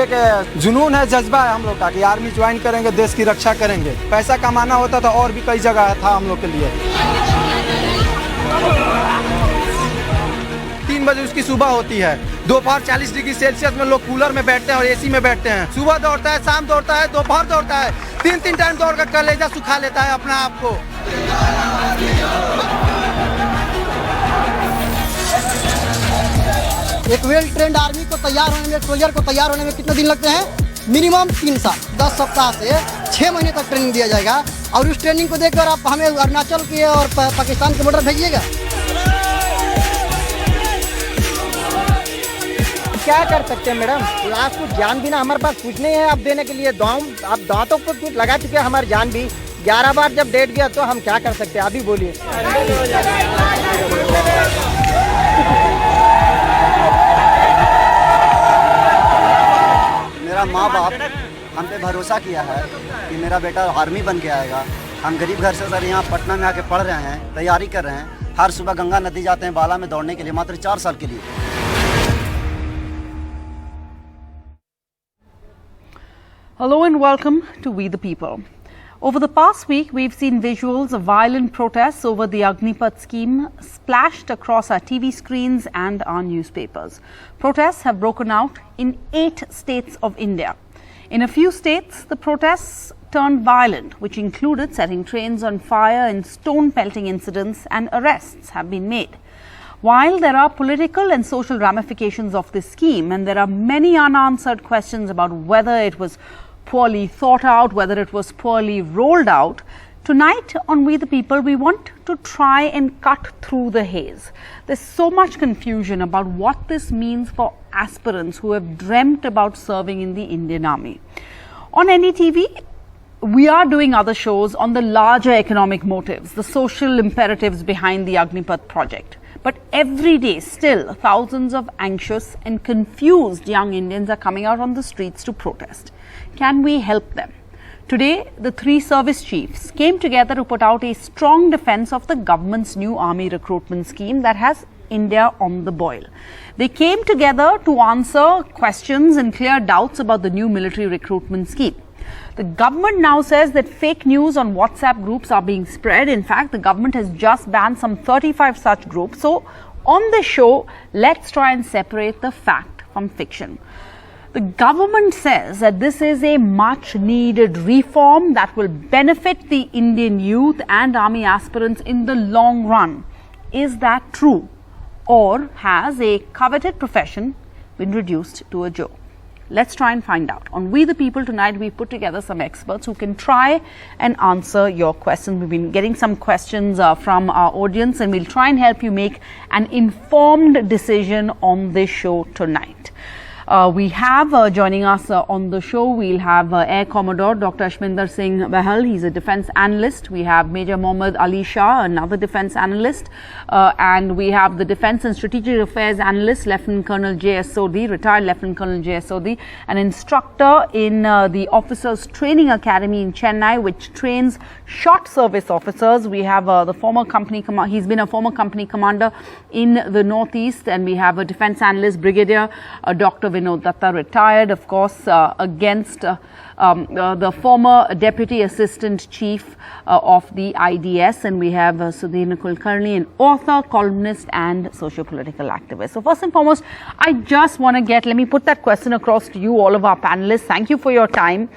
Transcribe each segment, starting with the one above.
एक जुनून है, जज्बा है हम लोग का कि आर्मी ज्वाइन करेंगे, देश की रक्षा करेंगे। पैसा कमाना होता तो और भी कई जगह था हम लोग के लिए। 3 बजे उसकी सुबह होती है, दोपहर 40 डिग्री सेल्सियस में लोग कूलर में बैठते हैं और एसी में बैठते हैं। सुबह दौड़ता है, शाम दौड़ता है, दोपहर दौड़ता है, 3 टाइम दौड़ कर कलेजा सुखा लेता है अपना आप को। एक वेल ट्रेंड आर्मी को तैयार होने में, सोल्जर को तैयार होने में कितने दिन लगते हैं? मिनिमम 3 साल, 10 सप्ताह से 6 महीने तक ट्रेनिंग दिया जाएगा। और उस ट्रेनिंग को देखकर आप हमें अरुणाचल के और पाकिस्तान के बॉर्डर भेजिएगा। क्या कर सकते हैं मैडम, आपको जान भी ना, हमारे पास कुछ नहीं है आप देने के लिए। आप दांतों पर कुछ लगा चुके हैं, हमारी जान भी 11 बार जब डेट गया तो हम क्या कर सकते हैं, अभी बोलिए। मेरा माँ बाप हम पे भरोसा किया है कि मेरा बेटा आर्मी बन के आएगा। हम गरीब घर से सर यहाँ पटना में आके पढ़ रहे हैं, तैयारी कर रहे हैं। हर सुबह गंगा नदी जाते हैं बाला में दौड़ने के लिए, मात्र 4 साल के लिए। Hello and welcome to We the People. Over the past week, we've seen visuals of violent protests over the Agnipath scheme splashed across our TV screens and our newspapers. Protests have broken out in 8 states of India. In a few states, the protests turned violent, which included setting trains on fire and stone pelting incidents, and arrests have been made. While there are political and social ramifications of this scheme, and there are many unanswered questions about whether it was poorly thought out, whether it was poorly rolled out, tonight on We the People, we want to try and cut through the haze. There's so much confusion about what this means for aspirants who have dreamt about serving in the Indian Army. On NDTV, we are doing other shows on the larger economic motives, the social imperatives behind the Agnipath project. But every day, still, thousands of anxious and confused young Indians are coming out on the streets to protest. Can we help them? Today, the 3 service chiefs came together to put out a strong defense of the government's new army recruitment scheme that has India on the boil. They came together to answer questions and clear doubts about the new military recruitment scheme. The government now says that fake news on WhatsApp groups are being spread. In fact, the government has just banned some 35 such groups. So, on the show, let's try and separate the fact from fiction. The government says that this is a much needed reform that will benefit the Indian youth and army aspirants in the long run. Is that true? Or has a coveted profession been reduced to a joke? Let's try and find out. On We the People tonight, we put together some experts who can try and answer your questions. We've been getting some questions from our audience, and we'll try and help you make an informed decision on this show tonight. We have joining us on the show, we'll have Air Commodore Dr. Ashminder Singh Bahal. He's a defense analyst. We have Major Mohammad Ali Shah, another defense analyst. And we have the Defense and Strategic Affairs analyst, Lieutenant Colonel J.S. Sodhi, retired Lieutenant Colonel J.S. Sodhi, an instructor in the Officers Training Academy in Chennai, which trains short service officers. We have the former company he's been a former company commander in the Northeast, and we have a defense analyst, Brigadier Dr. Vinod Datta, retired, of course, against the former Deputy Assistant Chief of the IDS, and we have Sudhir Kulkarni, an author, columnist and socio-political activist. So first and foremost, I just want to let me put that question across to you, all of our panelists. Thank you for your time.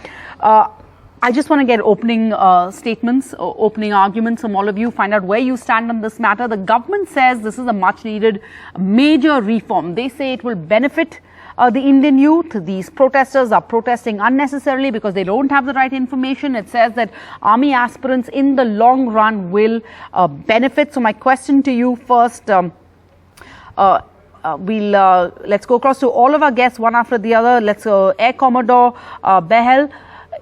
I just want to get opening statements, opening arguments from all of you, find out where you stand on this matter. The government says this is a much needed major reform. They say it will benefit the Indian youth. These protesters are protesting unnecessarily because they don't have the right information. It says that army aspirants in the long run will benefit. So my question to you first, let's go across to all of our guests one after the other. Let's go Air Commodore Behel.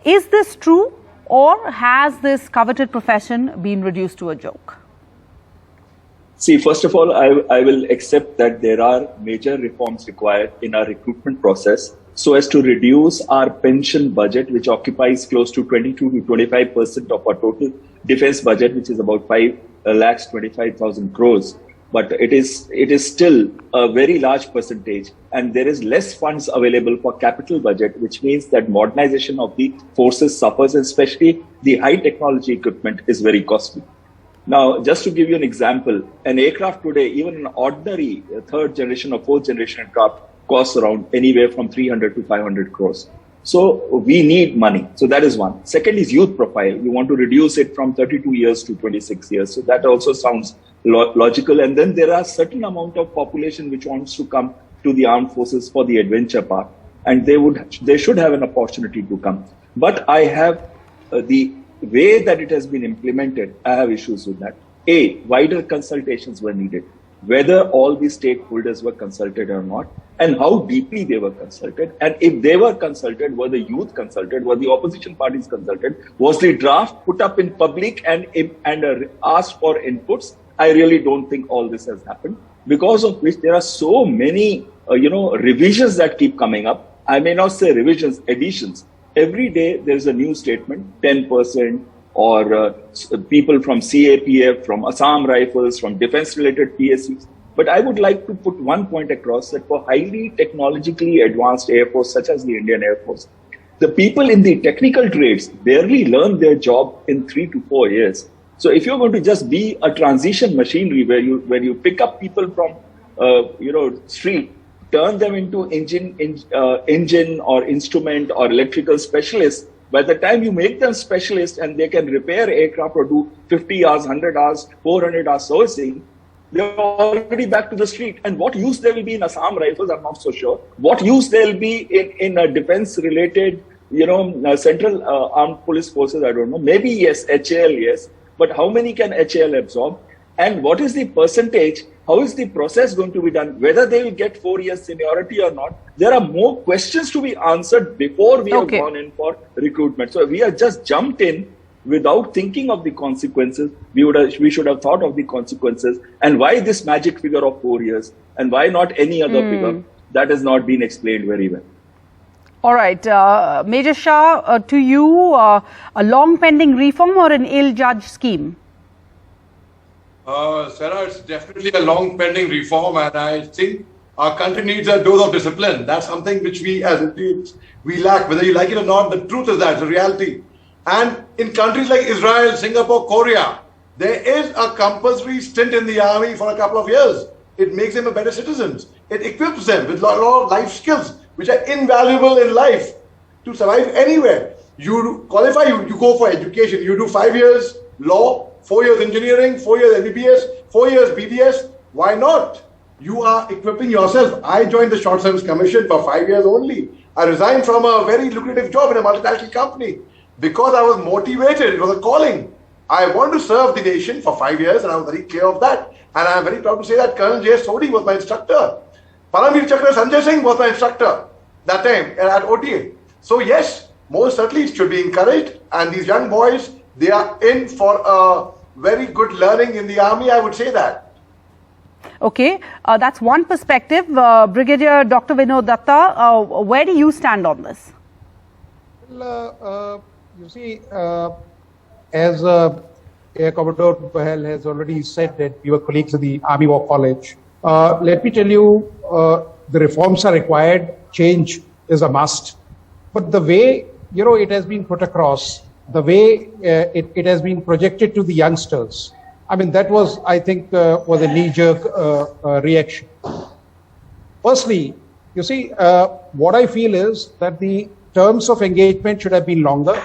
Is this true, or has this coveted profession been reduced to a joke? See, first of all, I will accept that there are major reforms required in our recruitment process so as to reduce our pension budget, which occupies close to 22 to 25% of our total defense budget, which is about 5,25,000 crores. but it is still a very large percentage, and there is less funds available for capital budget, which means that modernization of the forces suffers, especially the high technology equipment is very costly. Now, just to give you an example, an aircraft today, even an ordinary third generation or fourth generation aircraft, costs around anywhere from 300 to 500 crores. So we need money. So that is one. Second is youth profile. You want to reduce it from 32 years to 26 years. So that also sounds logical. And then there are certain amount of population which wants to come to the armed forces for the adventure part, and they should have an opportunity to come. But I have the way that it has been implemented, I have issues with that. Wider consultations were needed. Whether all the stakeholders were consulted or not, and how deeply they were consulted, and if they were consulted, were the youth consulted, were the opposition parties consulted, was the draft put up in public and asked for inputs? I really don't think all this has happened, because of which there are so many revisions that keep coming up. I may not say revisions, additions. Every day there is a new statement, 10%, or people from CAPF, from Assam Rifles, from defense-related PSUs. But I would like to put one point across, that for highly technologically advanced Air Force, such as the Indian Air Force, the people in the technical trades barely learn their job in 3 to 4 years. So if you're going to just be a transition machinery where you pick up people from street, turn them into engine or instrument or electrical specialists, by the time you make them specialists and they can repair aircraft or do 50 hours, 100 hours, 400 hours servicing, they're already back to the street. And what use they will be in Assam Rifles, I'm not so sure. What use they'll be in a defense-related, central armed police forces, I don't know. Maybe yes, HAL, yes. But how many can HAL absorb? And what is the percentage? How is the process going to be done? Whether they will get 4 years seniority or not, there are more questions to be answered before we have gone in for recruitment. So we have just jumped in without thinking of the consequences. We should have thought of the consequences, and why this magic figure of 4 years, and why not any other figure? That has not been explained very well. All right, Major Shah, to you, a long pending reform or an ill-judged scheme? Sarah, it's definitely a long pending reform, and I think our country needs a dose of discipline. That's something which we as Indians, we lack. Whether you like it or not, the truth is that, the reality. And in countries like Israel, Singapore, Korea, there is a compulsory stint in the army for a couple of years. It makes them a better citizens. It equips them with a lot of life skills, which are invaluable in life to survive anywhere. You qualify, you go for education. You do 5 years law, 4 years engineering, 4 years MBBS, 4 years BDS. Why not? You are equipping yourself. I joined the Short Service Commission for 5 years only. I resigned from a very lucrative job in a multinational company because I was motivated. It was a calling. I wanted to serve the nation for 5 years, and I was very clear of that. And I am very proud to say that Colonel J.S. Sodhi was my instructor. Paramveer Chakra Sanjay Singh was my instructor that time at OTA. So yes, most certainly it should be encouraged. And these young boys, they are in for a very good learning in the army, I would say that. Okay, that's one perspective. Brigadier Dr. Vinod Datta, where do you stand on this? Well, you see, as Air Commodore Bahal has already said that we were colleagues at the Army War College. Let me tell you, the reforms are required, change is a must. But the way, it has been put across, the way it has been projected to the youngsters, I mean, that was, I think, was a knee-jerk reaction. Firstly, you see, what I feel is that the terms of engagement should have been longer.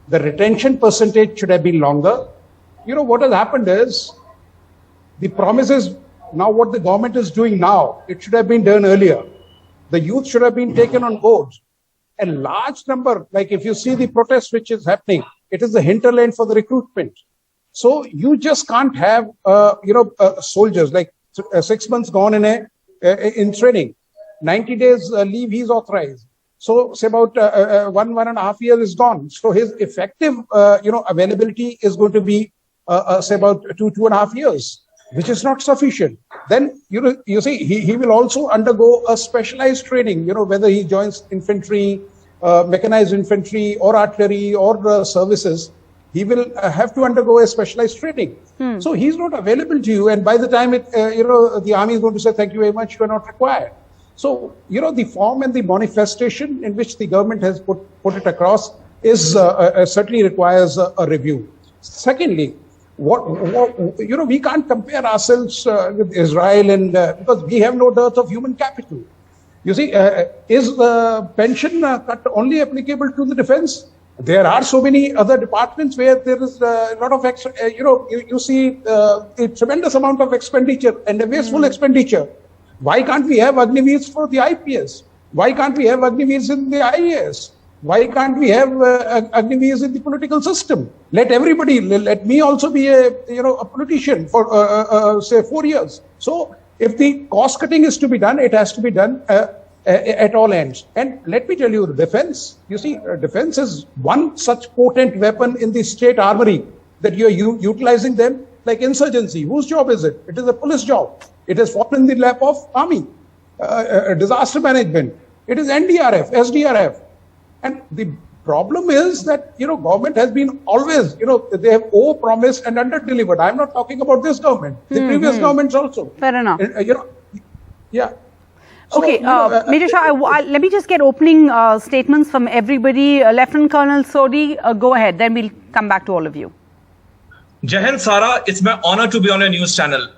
The retention percentage should have been longer. What has happened is the promises, now what the government is doing now, it should have been done earlier. The youth should have been taken on board. A large number, like if you see the protest which is happening, it is the hinterland for the recruitment. So you just can't have, soldiers like 6 months gone in training, 90 days leave he's authorized. So say about 1.5 years is gone. So his effective, availability is going to be, say about 2.5 years, which is not sufficient. Then, you see, he will also undergo a specialized training, whether he joins infantry, mechanized infantry or artillery or services, he will have to undergo a specialized training. So he's not available to you. And by the time the army is going to say, thank you very much, you are not required. So, the form and the manifestation in which the government has put it across is certainly requires a review. Secondly, we can't compare ourselves with Israel and because we have no dearth of human capital. You see, is the pension cut only applicable to the defense? There are so many other departments where there is a lot of you see a tremendous amount of expenditure and a wasteful expenditure. Why can't we have Agniveers for the IPS? Why can't we have Agniveers in the IAS? Why can't we have Agniveers in the political system? Let me also be a politician for say 4 years. So if the cost cutting is to be done, it has to be done at all ends. And let me tell you, defense is one such potent weapon in the state armory that you are utilizing them like insurgency. Whose job is it? It is a police job. It has fallen in the lap of army, disaster management. It is NDRF, SDRF. And the problem is that, government has been always, they have over-promised and under-delivered. I'm not talking about this government, the previous governments also. Fair enough. Yeah. Okay, Major Shah, let me just get opening statements from everybody. Lieutenant Colonel Sodhi, go ahead, then we'll come back to all of you. Jai Hind, Sara, it's my honor to be on your news channel.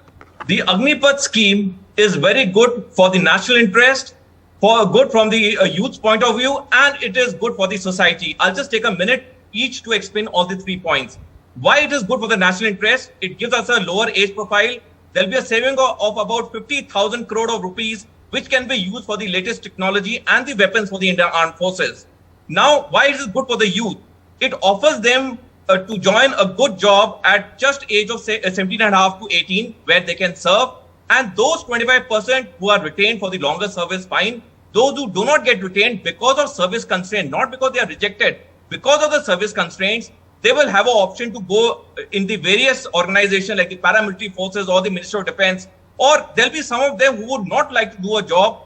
The Agnipath scheme is very good for the national interest, good from the youth's point of view, and it is good for the society. I'll just take a minute each to explain all the 3 points. Why it is good for the national interest? It gives us a lower age profile. There'll be a saving of about 50,000 crore of rupees, which can be used for the latest technology and the weapons for the Indian Armed Forces. Now, why is it good for the youth? It offers them to join a good job at just age of say 17.5 to 18, where they can serve. And those 25% who are retained for the longer service, fine. Those who do not get retained because of service constraint, not because they are rejected, because of the service constraints, they will have an option to go in the various organizations like the paramilitary forces or the Ministry of Defense, or there'll be some of them who would not like to do a job.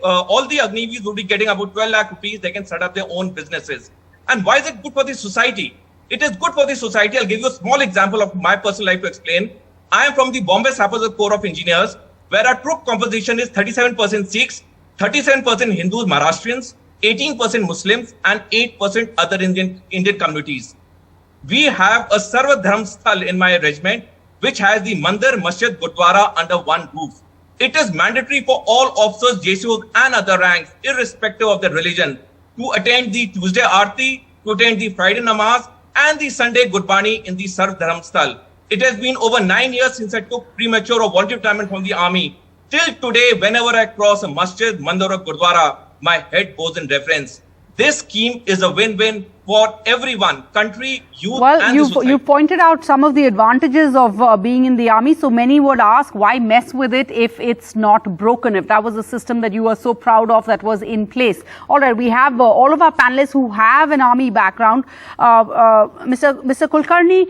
All the Agniveers will be getting about 12 lakh rupees. They can set up their own businesses. And why is it good for the society? It is good for the society. I'll give you a small example of my personal life to explain. I am from the Bombay Sappers Corps of Engineers, where our troop composition is 37% Sikhs, 37% Hindus, Maharashtrians, 18% Muslims, and 8% other Indian communities. We have a Sarva Dharam Sthal in my regiment, which has the Mandir, Masjid, Gurdwara under one roof. It is mandatory for all officers, JSOs, and other ranks, irrespective of their religion, to attend the Tuesday Aarti, to attend the Friday Namaz, and the Sunday Gurbani in the Sarva Dharam Sthal. It has been over 9 years since I took premature or voluntary retirement from the army. Till today, whenever I cross a masjid, mandir or gurdwara, my head goes in reverence. This scheme is a win-win for everyone, country, youth, and the society. You pointed out some of the advantages of being in the army. So many would ask, why mess with it if it's not broken, if that was a system that you were so proud of that was in place. All right, we have all of our panelists who have an army background. Mr. Kulkarni,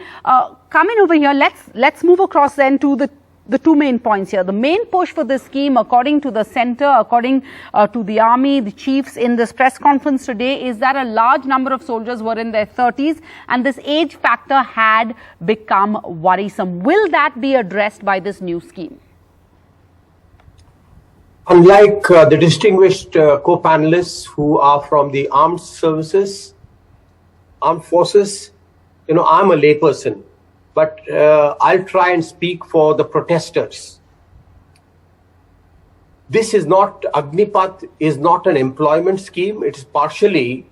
come in over here. Let's move across then to the 2 main points here. The main push for this scheme, according to the centre, according to the army, the chiefs in this press conference today, is that a large number of soldiers were in their 30s and this age factor had become worrisome. Will that be addressed by this new scheme? Unlike the distinguished co-panelists who are from the armed services, armed forces, I'm a layperson. But I'll try and speak for the protesters. Agnipath is not an employment scheme. It is partially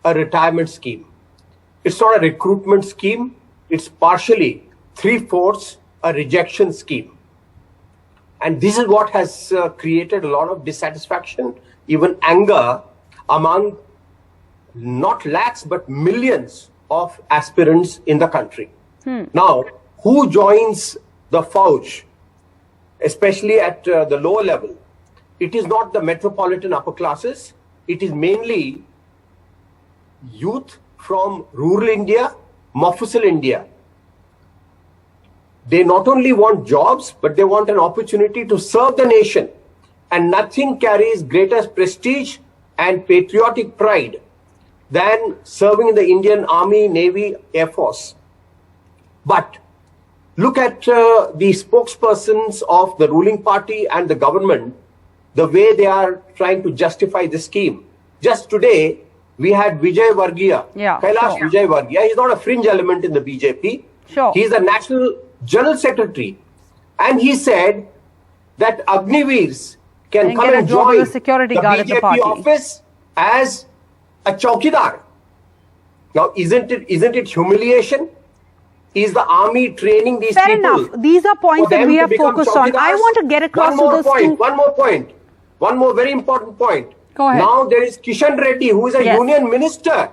a retirement scheme. It's not a recruitment scheme. It's partially 3/4 a rejection scheme. And this is what has created a lot of dissatisfaction, even anger among not lakhs, but millions of aspirants in the country. Now, who joins the Fauj, especially at the lower level? It is not the metropolitan upper classes. It is mainly youth from rural India, Mofussil India. They not only want jobs, but they want an opportunity to serve the nation. And nothing carries greater prestige and patriotic pride than serving in the Indian Army, Navy, Air Force. But look at the spokespersons of the ruling party and the government, the way they are trying to justify this scheme. Just today, we had Vijay Vargiya, Kailash Vijay Vargiya. He's not a fringe element in the BJP. He's a national general secretary. And he said that Agniveers can come and join the security guard BJP at the office as a chowkidar. Now, isn't it humiliation? Is the army training these people? Fair enough. These are points that we have focused on. I want to get across to this too. One more point. One more very important point. Go ahead. Now there is Kishan Reddy, who is a union minister,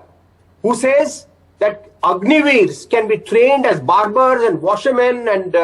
who says that Agniveers can be trained as barbers and washermen and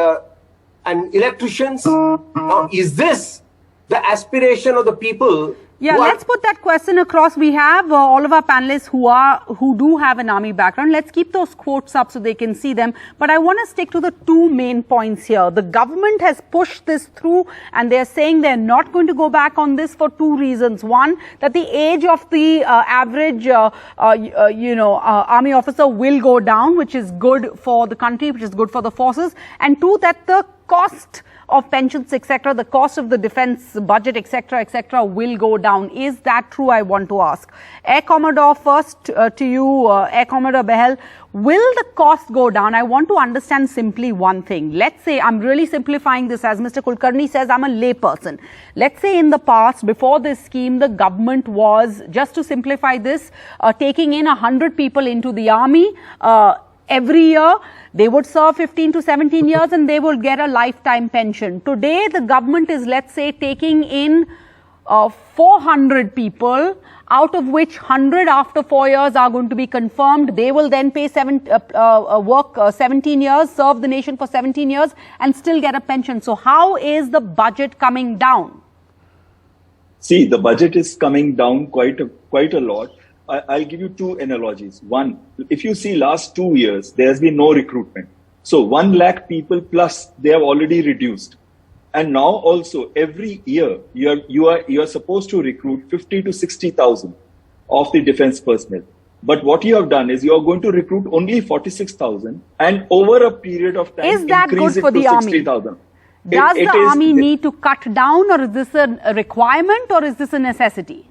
electricians. Now, is this the aspiration of the people? Yeah, let's put that question across. We have all of our panelists who do have an army background. Let's keep those quotes up so they can see them. But I want to stick to the two main points here. The government has pushed this through and they're saying they're not going to go back on this for two reasons. One, that the age of the average, army officer will go down, which is good for the country, which is good for the forces. And two, that the cost of pensions, etc., the cost of the defense budget, etc., will go down. Is that true? I want to ask. Air Commodore, first to you, Air Commodore Behel, will the cost go down? I want to understand simply one thing. Let's say, I'm really simplifying this, as Mr. Kulkarni says, I'm a layperson. Let's say in the past, before this scheme, the government was, just to simplify this, taking in 100 people into the army, every year. They would serve 15 to 17 years and they would get a lifetime pension. Today, the government is, let's say, taking in 400 people, out of which 100 after 4 years are going to be confirmed. They will then pay 17 years, serve the nation for 17 years and still get a pension. So how is the budget coming down? See, the budget is coming down quite a lot. I'll give you two analogies. One, if you see last 2 years, there has been no recruitment. So 1 lakh people plus they have already reduced. And now also every year you are supposed to recruit 50 to 60,000 of the defense personnel. But what you have done is you are going to recruit only 46,000 and over a period of time is that increase good for it to the 60,000. Does the army need to cut down, or is this a requirement, or is this a necessity?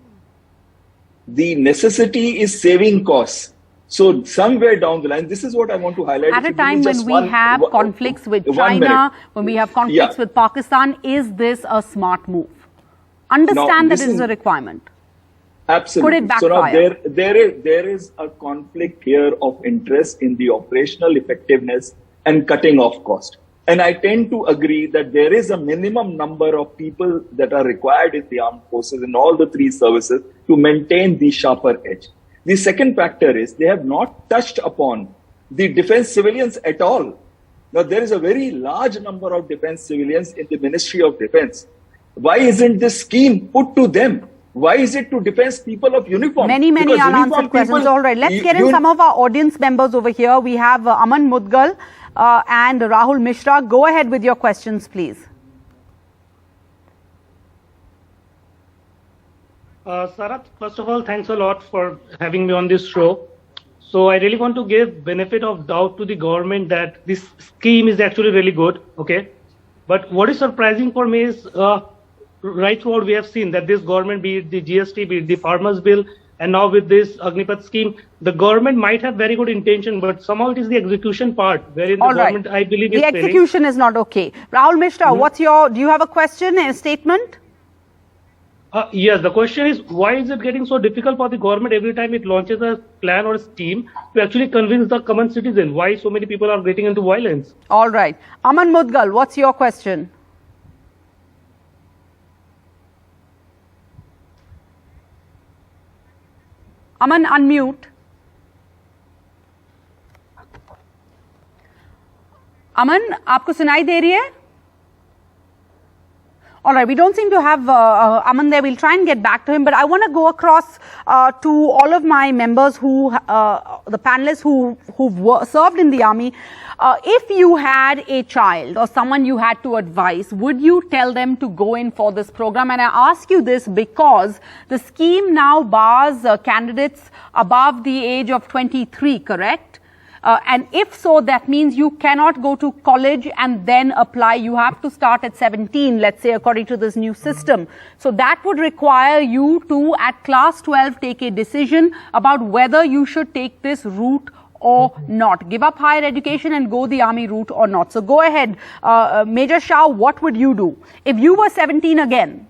The necessity is saving costs. So somewhere down the line, this is what I want to highlight. At a time when we have conflicts with China, when we have conflicts with Pakistan, is this a smart move? Understand that it is a requirement. Absolutely. Could it backfire? So now there is a conflict here of interest in the operational effectiveness and cutting off cost. And I tend to agree that there is a minimum number of people that are required in the armed forces in all the three services to maintain the sharper edge. The second factor is they have not touched upon the defense civilians at all. Now, there is a very large number of defense civilians in the Ministry of Defense. Why isn't this scheme put to them? Why is it to defense people of uniform? Many unanswered questions. All right, let's get in some of our audience members over here. We have Aman Mudgal and Rahul Mishra. Go ahead with your questions, please. Sarath, first of all, thanks a lot for having me on this show. So I really want to give benefit of doubt to the government that this scheme is actually really good, okay? But what is surprising for me is right throughout we have seen that this government, be it the GST, be it the farmers bill, and now with this Agnipath scheme, the government might have very good intention, but somehow it is the execution part wherein the government, I believe, is failing. The execution is not okay. Rahul Mishra, do you have a question, a statement? Yes, the question is, why is it getting so difficult for the government every time it launches a plan or a scheme to actually convince the common citizen? Why so many people are getting into violence? All right. Aman Mudgal, what's your question? Aman, unmute. Aman, आपको सुनाई दे रही है? All right, we don't seem to have Aman there. We'll try and get back to him, but I want to go across to all of my members the panelists who've served in the army. If you had a child or someone you had to advise, would you tell them to go in for this program? And I ask you this because the scheme now bars candidates above the age of 23, correct? And if so, that means you cannot go to college and then apply. You have to start at 17, let's say, according to this new system. So that would require you to, at class 12, take a decision about whether you should take this route or not. Give up higher education and go the army route or not. So go ahead. Major Shah, what would you do if you were 17 again?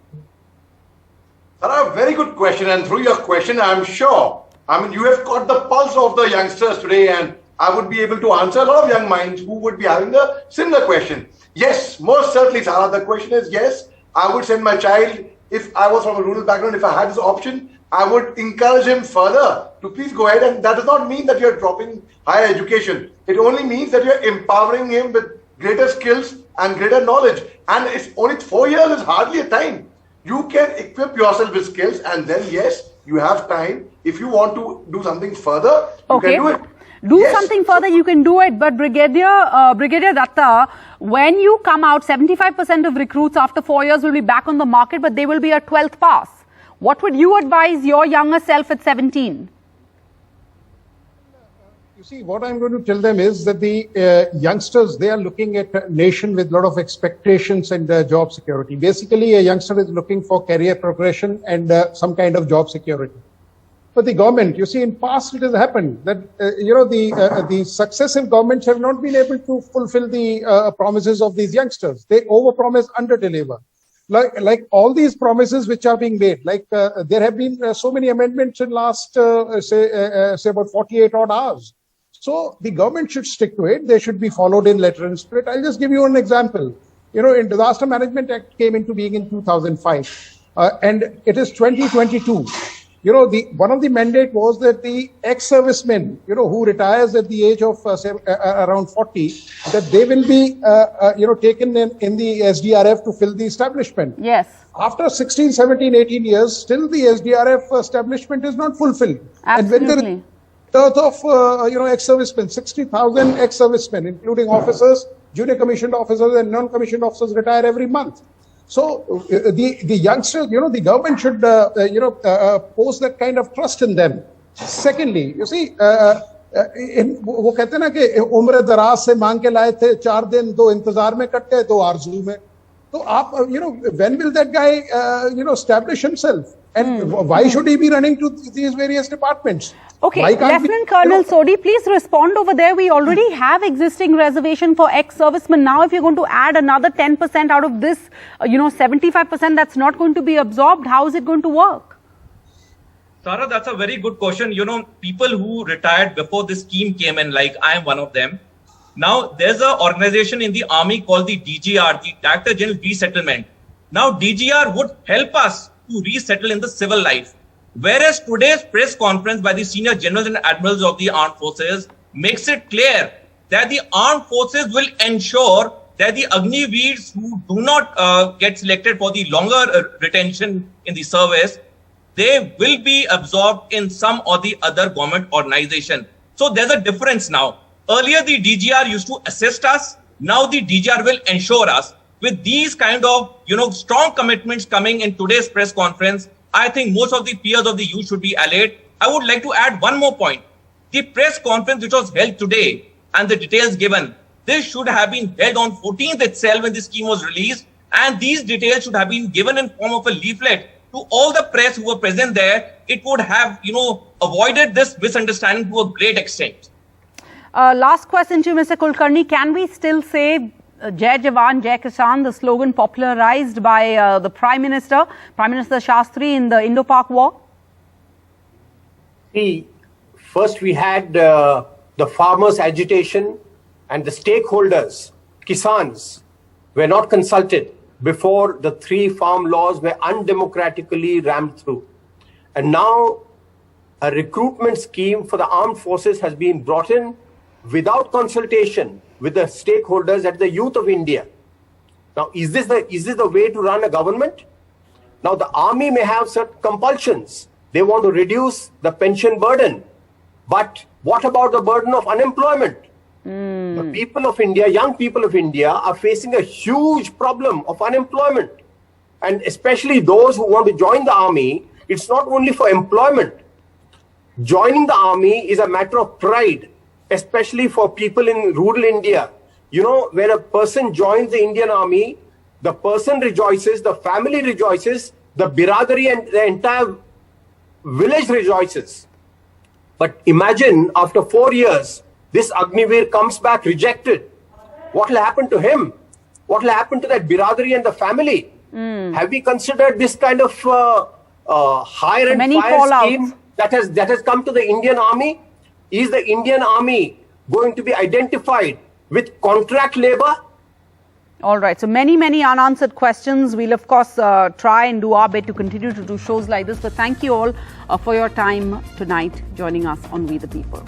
Sara, a very good question. And through your question, I'm sure, you have got the pulse of the youngsters today, and I would be able to answer a lot of young minds who would be having a similar question. Yes, most certainly, Sara. The question is yes. I would send my child, if I was from a rural background, if I had this option, I would encourage him further to please go ahead. And that does not mean that you're dropping higher education. It only means that you're empowering him with greater skills and greater knowledge. And it's only 4 years is hardly a time. You can equip yourself with skills, and then yes, you have time. If you want to do something further, you can do it. Do something further, you can do it. But Brigadier Datta, when you come out, 75% of recruits after 4 years will be back on the market, but they will be a 12th pass. What would you advise your younger self at 17? You see, what I'm going to tell them is that the youngsters, they are looking at a nation with a lot of expectations and job security. Basically, a youngster is looking for career progression and some kind of job security. But the government, you see, in past it has happened that, the successive governments have not been able to fulfill the promises of these youngsters. They overpromise, underdeliver. Like all these promises which are being made, there have been so many amendments in last, say about 48 odd hours. So the government should stick to it. They should be followed in letter and spirit. I'll just give you an example. In Disaster Management Act came into being in 2005, and it is 2022. One of the mandate was that the ex-servicemen, who retires at the age of around 40, that they will be, taken in the SDRF to fill the establishment. Yes. After 16, 17, 18 years, still the SDRF establishment is not fulfilled. Absolutely. And when there is a dearth of, ex-servicemen, 60,000 ex-servicemen, including officers, junior commissioned officers and non-commissioned officers retire every month. So the youngsters, the government should, pose that kind of trust in them. Secondly, you see, वो कहते हैं ना कि उम्र दराज से मांग के लाए थे 4 दिन 2 इंतजार में कट गए 2 आरज़ू में. तो आप, when will that guy, establish himself? And why should he be running to these various departments? Okay, Lieutenant Colonel Sodhi, please respond over there. We already have existing reservation for ex-servicemen. Now, if you're going to add another 10% out of this, 75% that's not going to be absorbed, how is it going to work? Sara, that's a very good question. People who retired before this scheme came in, like I am one of them. Now, there's an organization in the army called the DGR, the Director General Resettlement. Now, DGR would help us to resettle in the civil life. Whereas today's press conference by the senior generals and admirals of the armed forces makes it clear that the armed forces will ensure that the Agniveers who do not get selected for the longer retention in the service, they will be absorbed in some or the other government organization. So there's a difference now. Earlier, the DGR used to assist us. Now the DGR will ensure us. With these kind of, strong commitments coming in today's press conference, I think most of the peers of the youth should be allayed. I would like to add one more point. The press conference which was held today and the details given, this should have been held on 14th itself when the scheme was released. And these details should have been given in form of a leaflet to all the press who were present there. It would have, avoided this misunderstanding to a great extent. Last question to Mr. Kulkarni. Can we still say Jai Jawan, Jai Kisan, the slogan popularized by the Prime Minister Shastri in the Indo-Pak War? First we had the farmers' agitation and the stakeholders, Kisans, were not consulted before the 3 farm laws were undemocratically rammed through. And now a recruitment scheme for the armed forces has been brought in without consultation with the stakeholders at the youth of India. Now, is this the way to run a government? Now, the army may have certain compulsions. They want to reduce the pension burden. But what about the burden of unemployment? The people of India, young people of India, are facing a huge problem of unemployment. And especially those who want to join the army, it's not only for employment. Joining the army is a matter of pride. especially for people in rural India. You know, when a person joins the Indian Army, the person rejoices, the family rejoices, the biradari and the entire village rejoices. But imagine after 4 years, this Agniveer comes back rejected. What will happen to him? What will happen to that biradari and the family? Have we considered this kind of hire and fire scheme that has come to the Indian Army? Is the Indian Army going to be identified with contract labor? All right. So many unanswered questions. We'll of course try and do our bit to continue to do shows like this. But thank you all for your time tonight joining us on We the People.